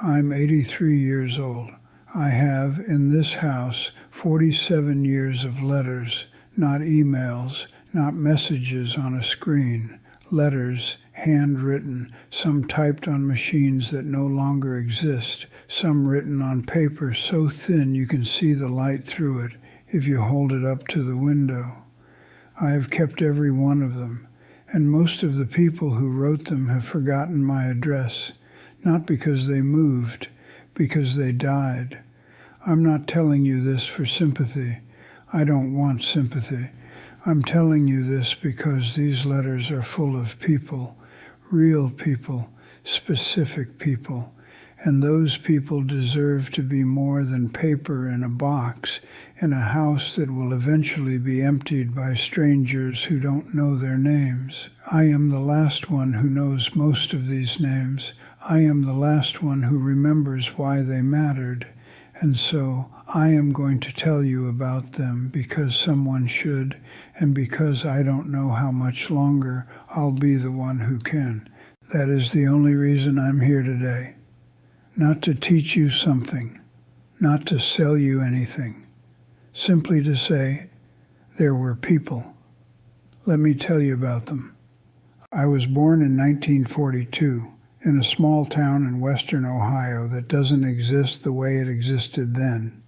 I'm 83 years old. I have, in this house, 47 years of letters, not emails, not messages on a screen. Letters, handwritten, some typed on machines that no longer exist, some written on paper so thin you can see the light through it if you hold it up to the window. I have kept every one of them, and most of the people who wrote them have forgotten my address, not because they moved, because they died. I'm not telling you this for sympathy. I don't want sympathy. I'm telling you this because these letters are full of people, real people, specific people, and those people deserve to be more than paper in a box in a house that will eventually be emptied by strangers who don't know their names. I am the last one who knows most of these names. I am the last one who remembers why they mattered, and so I am going to tell you about them because someone should, and because I don't know how much longer I'll be the one who can. That is the only reason I'm here today. Not to teach you something, not to sell you anything, simply to say there were people. Let me tell you about them. I was born in 1942 in a small town in western Ohio that doesn't exist the way it existed then.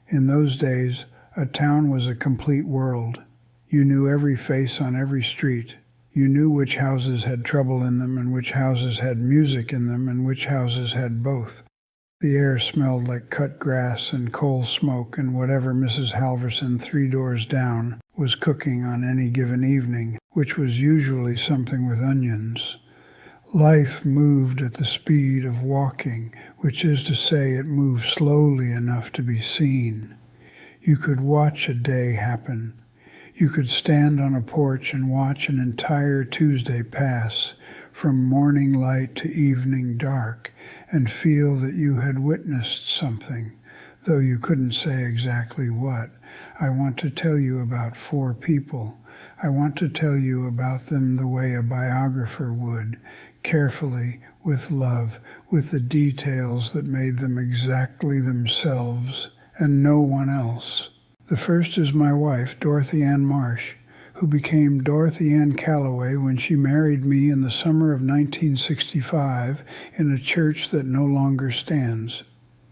In those days, a town was a complete world. You knew every face on every street. You knew which houses had trouble in them and which houses had music in them and which houses had both. The air smelled like cut grass and coal smoke and whatever Mrs. Halverson 3 doors down was cooking on any given evening, which was usually something with onions. Life moved at the speed of walking, which is to say it moved slowly enough to be seen. You could watch a day happen. You could stand on a porch and watch an entire Tuesday pass, from morning light to evening dark, and feel that you had witnessed something, though you couldn't say exactly what. I want to tell you about 4 people. I want to tell you about them the way a biographer would, carefully, with love, with the details that made them exactly themselves and no one else. The first is my wife, Dorothy Ann Marsh, who became Dorothy Ann Calloway when she married me in the summer of 1965 in a church that no longer stands.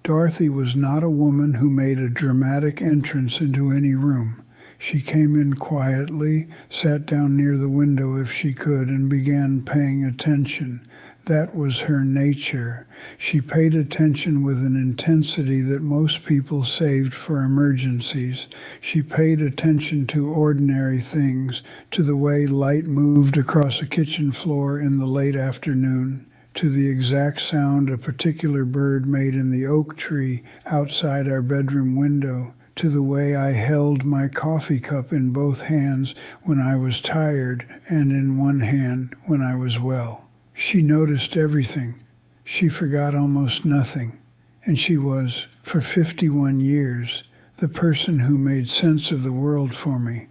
Dorothy was not a woman who made a dramatic entrance into any room. She came in quietly, sat down near the window if she could, and began paying attention. That was her nature. She paid attention with an intensity that most people saved for emergencies. She paid attention to ordinary things, to the way light moved across a kitchen floor in the late afternoon, to the exact sound a particular bird made in the oak tree outside our bedroom window, to the way I held my coffee cup in both hands when I was tired and in one hand when I was well. She noticed everything. She forgot almost nothing. And she was, for 51 years, the person who made sense of the world for me.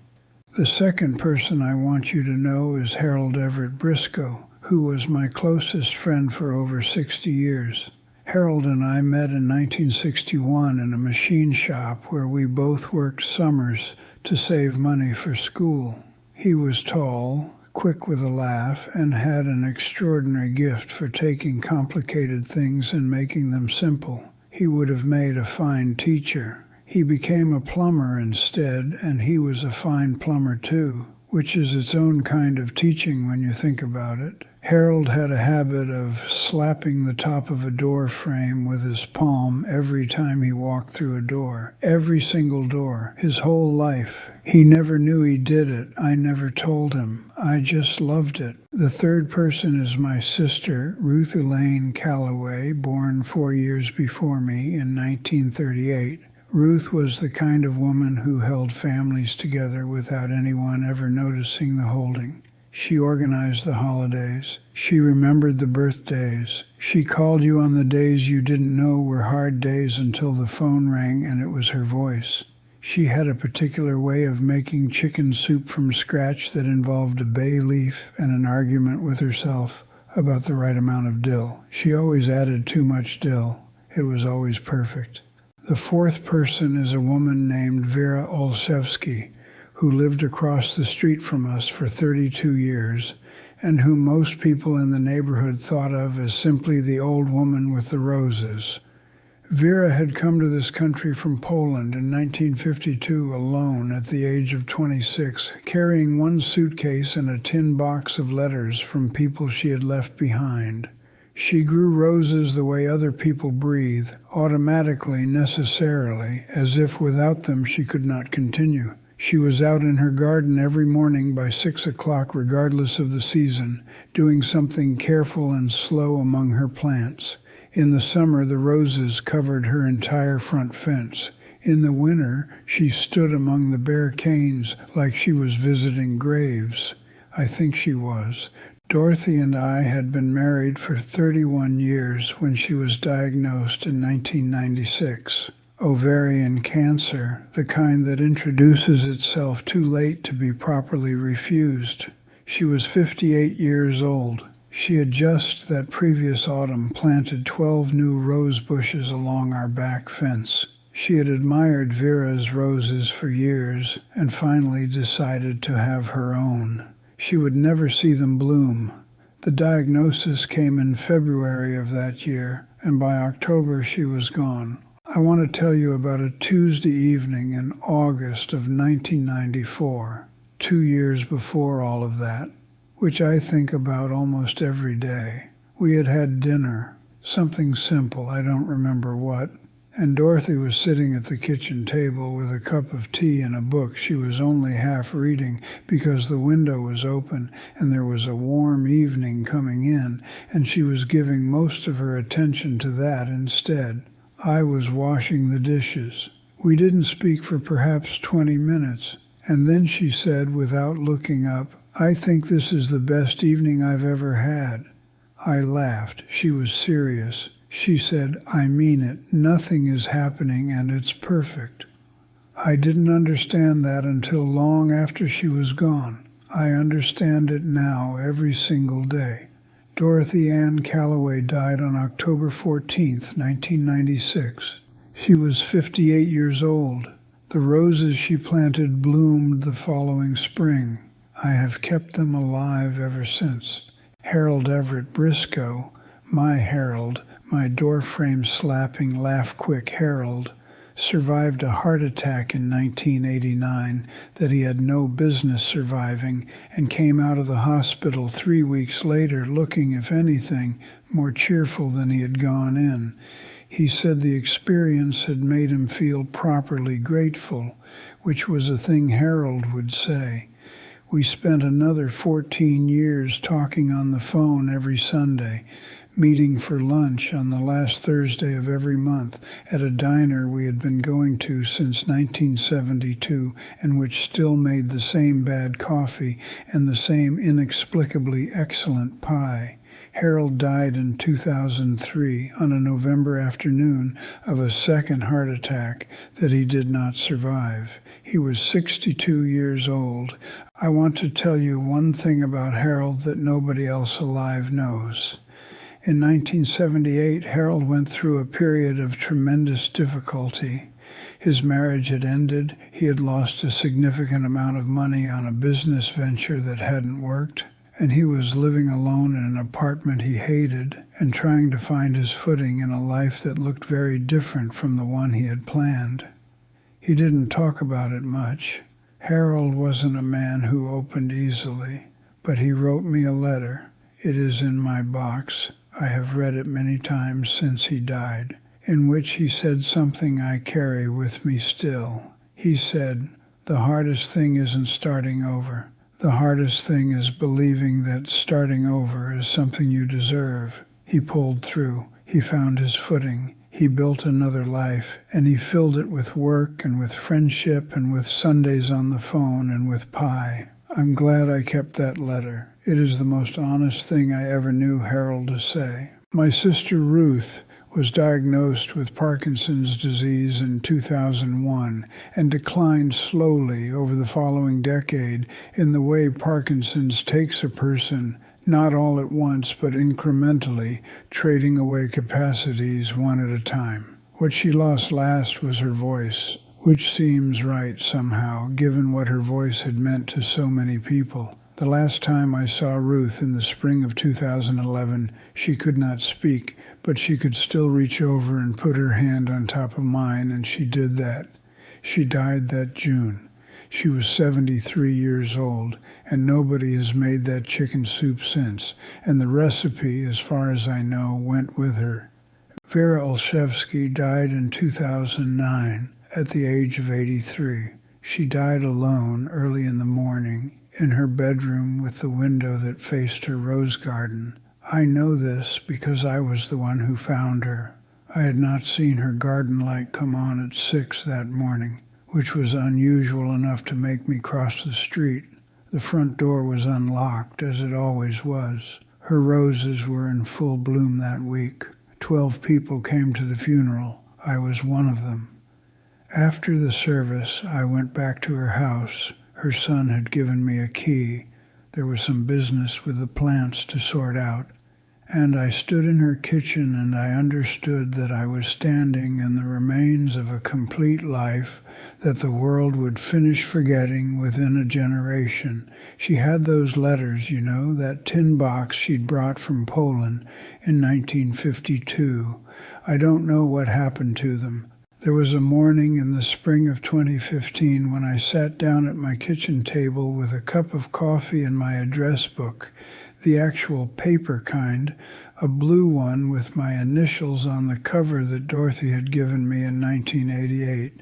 The second person I want you to know is Harold Everett Briscoe, who was my closest friend for over 60 years. Harold and I met in 1961 in a machine shop where we both worked summers to save money for school. He was tall, quick with a laugh, and had an extraordinary gift for taking complicated things and making them simple. He would have made a fine teacher. He became a plumber instead, and he was a fine plumber too, which is its own kind of teaching when you think about it. Harold had a habit of slapping the top of a door frame with his palm every time he walked through a door. Every single door, his whole life. He never knew he did it. I never told him. I just loved it. The third person is my sister, Ruth Elaine Calloway, born 4 years before me in 1938. Ruth was the kind of woman who held families together without anyone ever noticing the holding. She organized the holidays. She remembered the birthdays. She called you on the days you didn't know were hard days until the phone rang and it was her voice. She had a particular way of making chicken soup from scratch that involved a bay leaf and an argument with herself, about the right amount of dill. She always added too much dill. It was always perfect. The fourth person is a woman named Vera who lived across the street from us for 32 years, and whom most people in the neighborhood thought of as simply the old woman with the roses. Vera had come to this country from Poland in 1952 alone at the age of 26, carrying one suitcase and a tin box of letters from people she had left behind. She grew roses the way other people breathe, automatically, necessarily, as if without them she could not continue. She was out in her garden every morning by 6 o'clock regardless of the season, doing something careful and slow among her plants. In the summer, the roses covered her entire front fence. In the winter, she stood among the bare canes like she was visiting graves. I think she was. Dorothy and I had been married for 31 years when she was diagnosed in 1996. Ovarian cancer, the kind that introduces itself too late to be properly refused. She was 58 years old. She had just that previous autumn planted 12 new rose bushes along our back fence. She had admired Vera's roses for years and finally decided to have her own. She would never see them bloom. The diagnosis came in February of that year, and by October she was gone. I want to tell you about a Tuesday evening in August of 1994, 2 years before all of that, which I think about almost every day. We had had dinner, something simple, I don't remember what, and Dorothy was sitting at the kitchen table with a cup of tea and a book she was only half reading because the window was open and there was a warm evening coming in, and she was giving most of her attention to that instead. I was washing the dishes. We didn't speak for perhaps 20 minutes, and then she said, without looking up, "I think this is the best evening I've ever had." I laughed. She was serious. She said, "I mean it. Nothing is happening and it's perfect." I didn't understand that until long after she was gone. I understand it now every single day. Dorothy Ann Calloway died on October 14th, 1996. She was 58 years old. The roses she planted bloomed the following spring. I have kept them alive ever since. Harold Everett Briscoe, my Harold, my doorframe slapping, laugh-quick Harold, survived a heart attack in 1989 that he had no business surviving and came out of the hospital 3 weeks later looking, if anything, more cheerful than he had gone in. He said the experience had made him feel properly grateful, which was a thing Harold would say. We spent another 14 years talking on the phone every Sunday, meeting for lunch on the last Thursday of every month at a diner we had been going to since 1972 and which still made the same bad coffee and the same inexplicably excellent pie. Harold died in 2003 on a November afternoon of a second heart attack that he did not survive. He was 62 years old. I want to tell you one thing about Harold that nobody else alive knows. In 1978, Harold went through a period of tremendous difficulty. His marriage had ended. He had lost a significant amount of money on a business venture that hadn't worked, and he was living alone in an apartment he hated and trying to find his footing in a life that looked very different from the one he had planned. He didn't talk about it much. Harold wasn't a man who opened easily, but he wrote me a letter. It is in my box. I have read it many times since he died, in which he said something I carry with me still. He said, "The hardest thing isn't starting over. The hardest thing is believing that starting over is something you deserve." He pulled through. He found his footing. He built another life, and he filled it with work and with friendship and with Sundays on the phone and with pie. I'm glad I kept that letter. It is the most honest thing I ever knew Harold to say. My sister Ruth was diagnosed with Parkinson's disease in 2001 and declined slowly over the following decade in the way Parkinson's takes a person, not all at once, but incrementally, trading away capacities one at a time. What she lost last was her voice, which seems right somehow, given what her voice had meant to so many people. The last time I saw Ruth in the spring of 2011, she could not speak, but she could still reach over and put her hand on top of mine, and she did that. She died that June. She was 73 years old, and nobody has made that chicken soup since, and the recipe, as far as I know, went with her. Vera died in 2009 at the age of 83. She died alone early in the morning in her bedroom with the window that faced her rose garden. I know this because I was the one who found her. I had not seen her garden light come on at 6 that morning, which was unusual enough to make me cross the street. The front door was unlocked, as it always was. Her roses were in full bloom that week. 12 people came to the funeral. I was one of them. After the service, I went back to her house. Her son had given me a key. There was some business with the plants to sort out. And I stood in her kitchen and I understood that I was standing in the remains of a complete life that the world would finish forgetting within a generation. She had those letters, you know, that tin box she'd brought from Poland in 1952. I don't know what happened to them. There was a morning in the spring of 2015 when I sat down at my kitchen table with a cup of coffee and my address book, the actual paper kind, a blue one with my initials on the cover that Dorothy had given me in 1988,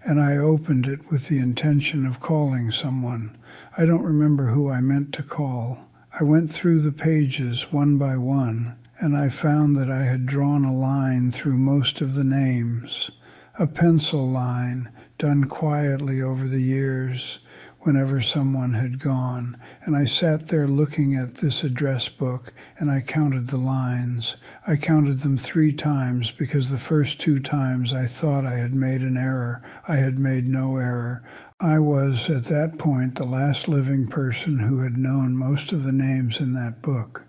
and I opened it with the intention of calling someone. I don't remember who I meant to call. I went through the pages one by one, and I found that I had drawn a line through most of the names, a pencil line done quietly over the years, whenever someone had gone, and I sat there looking at this address book, and I counted the lines. I counted them 3 times because the first 2 times I thought I had made an error. I had made no error. I was, at that point, the last living person who had known most of the names in that book.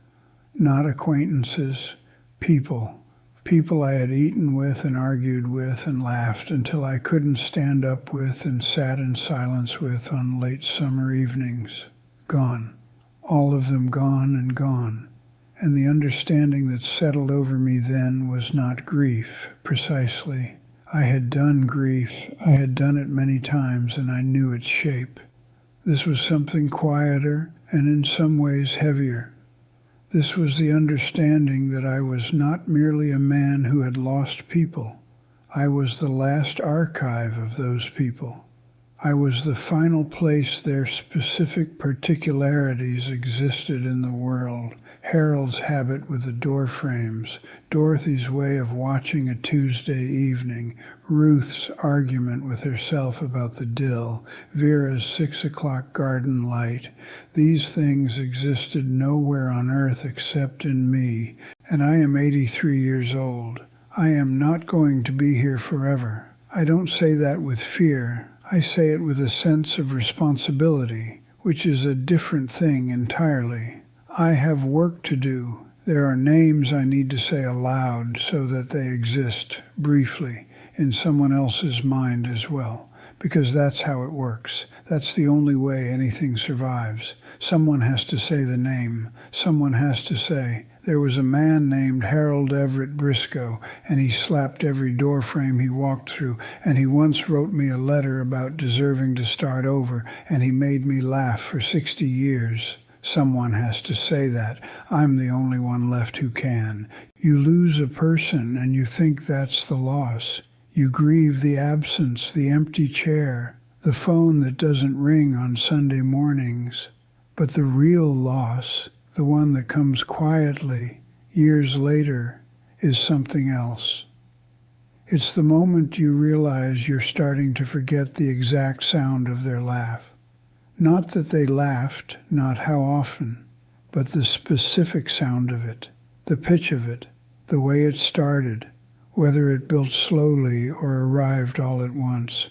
Not acquaintances, people. People I had eaten with and argued with and laughed until I couldn't stand up with and sat in silence with on late summer evenings. Gone. All of them gone and gone. And the understanding that settled over me then was not grief, precisely. I had done grief. I had done it many times, and I knew its shape. This was something quieter and in some ways heavier. This was the understanding that I was not merely a man who had lost people. I was the last archive of those people. I was the final place their specific particularities existed in the world. Harold's habit with the door frames, Dorothy's way of watching a Tuesday evening, Ruth's argument with herself about the dill, Vera's 6 o'clock garden light. These things existed nowhere on earth except in me, and I am 83 years old. I am not going to be here forever. I don't say that with fear. I say it with a sense of responsibility, which is a different thing entirely. I have work to do. There are names I need to say aloud so that they exist, briefly, in someone else's mind as well, because that's how it works. That's the only way anything survives. Someone has to say the name. Someone has to say, there was a man named Harold Everett Briscoe, and he slapped every door frame he walked through, and he once wrote me a letter about deserving to start over, and he made me laugh for 60 years. Someone has to say that. I'm the only one left who can. You lose a person and you think that's the loss. You grieve the absence, the empty chair, the phone that doesn't ring on Sunday mornings. But the real loss, the one that comes quietly, years later, is something else. It's the moment you realize you're starting to forget the exact sound of their laugh. Not that they laughed, not how often, but the specific sound of it, the pitch of it, the way it started, whether it built slowly or arrived all at once.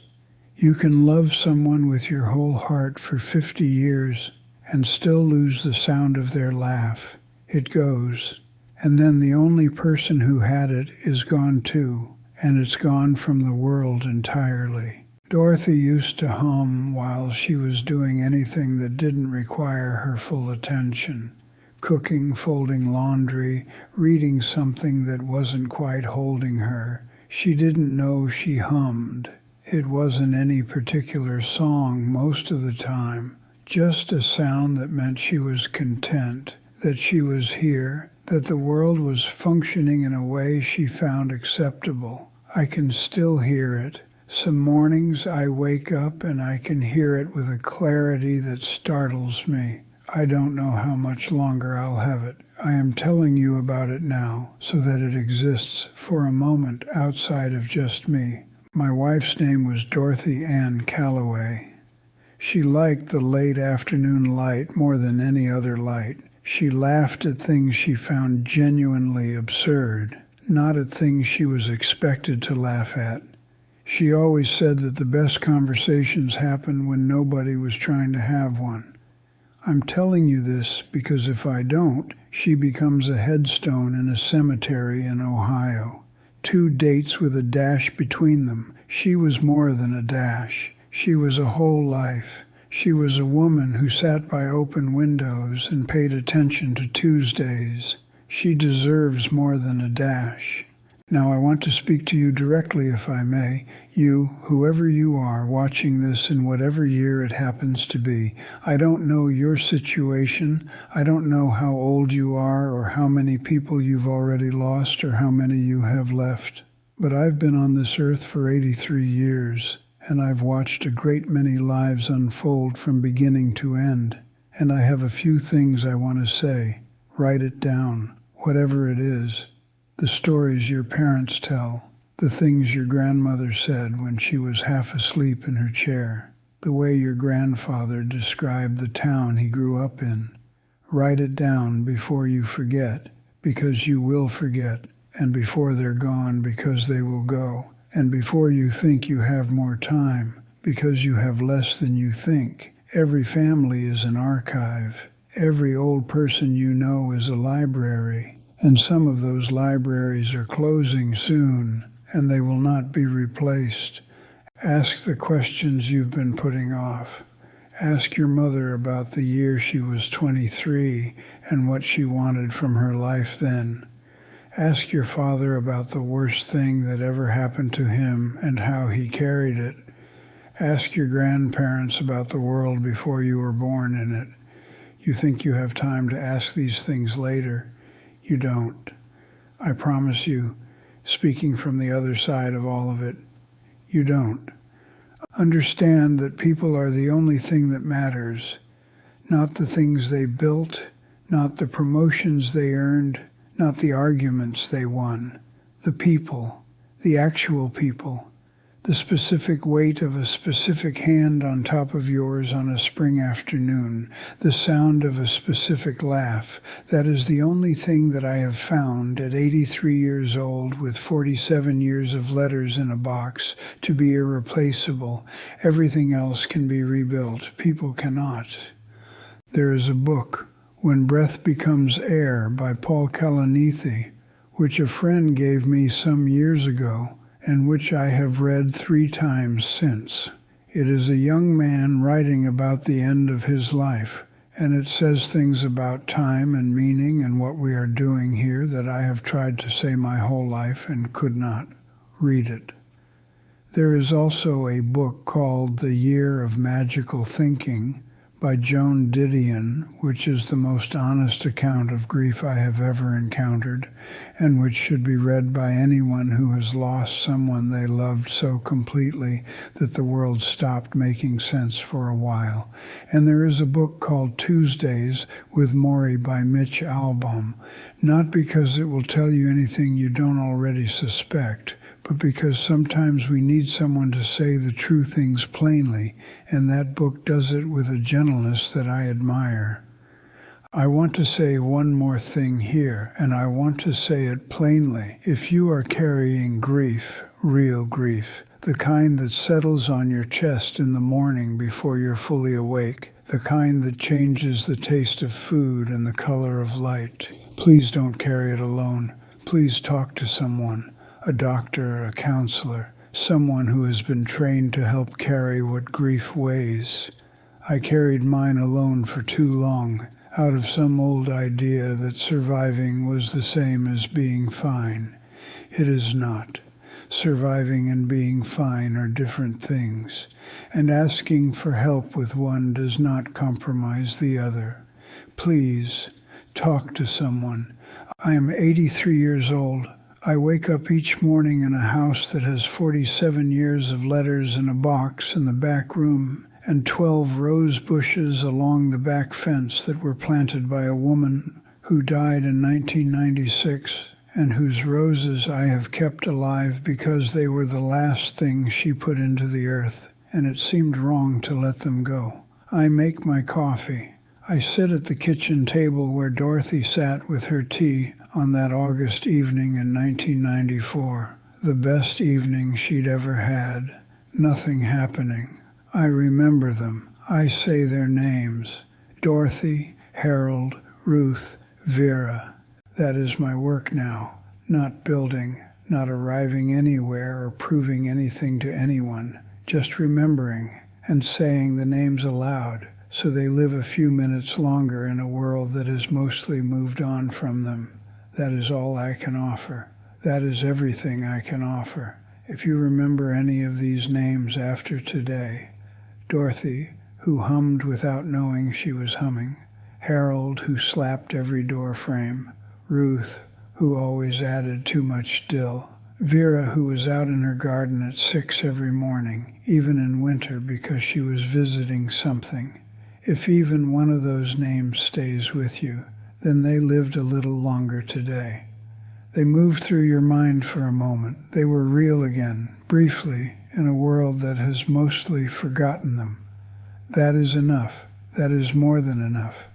You can love someone with your whole heart for 50 years and still lose the sound of their laugh. It goes, and then the only person who had it is gone too, and it's gone from the world entirely. Dorothy used to hum while she was doing anything that didn't require her full attention. Cooking, folding laundry, reading something that wasn't quite holding her. She didn't know she hummed. It wasn't any particular song most of the time, just a sound that meant she was content, that she was here, that the world was functioning in a way she found acceptable. I can still hear it. Some mornings I wake up and I can hear it with a clarity that startles me. I don't know how much longer I'll have it. I am telling you about it now so that it exists for a moment outside of just me. My wife's name was Dorothy Ann Calloway. She liked the late afternoon light more than any other light. She laughed at things she found genuinely absurd, not at things she was expected to laugh at. She always said that the best conversations happened when nobody was trying to have one. I'm telling you this because if I don't, she becomes a headstone in a cemetery in Ohio. 2 dates with a dash between them. She was more than a dash. She was a whole life. She was a woman who sat by open windows and paid attention to Tuesdays. She deserves more than a dash. Now I want to speak to you directly, if I may. You, whoever you are, watching this in whatever year it happens to be. I don't know your situation. I don't know how old you are or how many people you've already lost or how many you have left. But I've been on this earth for 83 years, and I've watched a great many lives unfold from beginning to end. And I have a few things I want to say. Write it down, whatever it is. The stories your parents tell, the things your grandmother said when she was half asleep in her chair, the way your grandfather described the town he grew up in. Write it down before you forget, because you will forget, and before they're gone, because they will go, and before you think you have more time, because you have less than you think. Every family is an archive. Every old person you know is a library. And some of those libraries are closing soon, and they will not be replaced. Ask the questions you've been putting off. Ask your mother about the year she was 23 and what she wanted from her life then. Ask your father about the worst thing that ever happened to him and how he carried it. Ask your grandparents about the world before you were born in it. You think you have time to ask these things later. You don't. I promise you, speaking from the other side of all of it, you don't. Understand that people are the only thing that matters, not the things they built, not the promotions they earned, not the arguments they won. The people, the actual people, the specific weight of a specific hand on top of yours on a spring afternoon, the sound of a specific laugh. That is the only thing that I have found at 83 years old with 47 years of letters in a box to be irreplaceable. Everything else can be rebuilt. People cannot. There is a book, When Breath Becomes Air by Paul Kalanithi, which a friend gave me some years ago, and which I have read 3 times since. It is a young man writing about the end of his life, and it says things about time and meaning and what we are doing here that I have tried to say my whole life and could not. Read it. There is also a book called The Year of Magical Thinking by Joan Didion, which is the most honest account of grief I have ever encountered, and which should be read by anyone who has lost someone they loved so completely that the world stopped making sense for a while. And there is a book called Tuesdays with Maury by Mitch Albom, not because it will tell you anything you don't already suspect, but because sometimes we need someone to say the true things plainly, and that book does it with a gentleness that I admire. I want to say one more thing here, and I want to say it plainly. If you are carrying grief, real grief, the kind that settles on your chest in the morning before you're fully awake, the kind that changes the taste of food and the color of light. Please don't carry it alone. Please talk to someone, a doctor, a counselor, someone who has been trained to help carry what grief weighs. I carried mine alone for too long, out of some old idea that surviving was the same as being fine. It is not. Surviving and being fine are different things, and asking for help with one does not compromise the other. Please, talk to someone. I am 83 years old. I wake up each morning in a house that has 47 years of letters in a box in the back room and 12 rose bushes along the back fence that were planted by a woman who died in 1996 and whose roses I have kept alive because they were the last thing she put into the earth, and it seemed wrong to let them go. I make my coffee. I sit at the kitchen table where Dorothy sat with her tea on that August evening in 1994, the best evening she'd ever had. Nothing happening. I remember them. I say their names. Dorothy, Harold, Ruth, Vera. That is my work now. Not building, not arriving anywhere or proving anything to anyone. Just remembering and saying the names aloud so they live a few minutes longer in a world that has mostly moved on from them. That is all I can offer. That is everything I can offer. If you remember any of these names after today, Dorothy, who hummed without knowing she was humming, Harold, who slapped every door frame, Ruth, who always added too much dill, Vera, who was out in her garden at 6 every morning, even in winter because she was visiting something. If even one of those names stays with you, then they lived a little longer today. They moved through your mind for a moment. They were real again, briefly, in a world that has mostly forgotten them. That is enough. That is more than enough.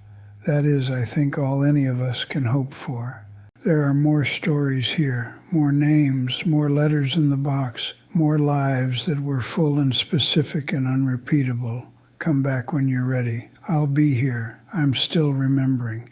That is, I think, all any of us can hope for. There are more stories here, more names, more letters in the box, more lives that were full and specific and unrepeatable. Come back when you're ready. I'll be here. I'm still remembering.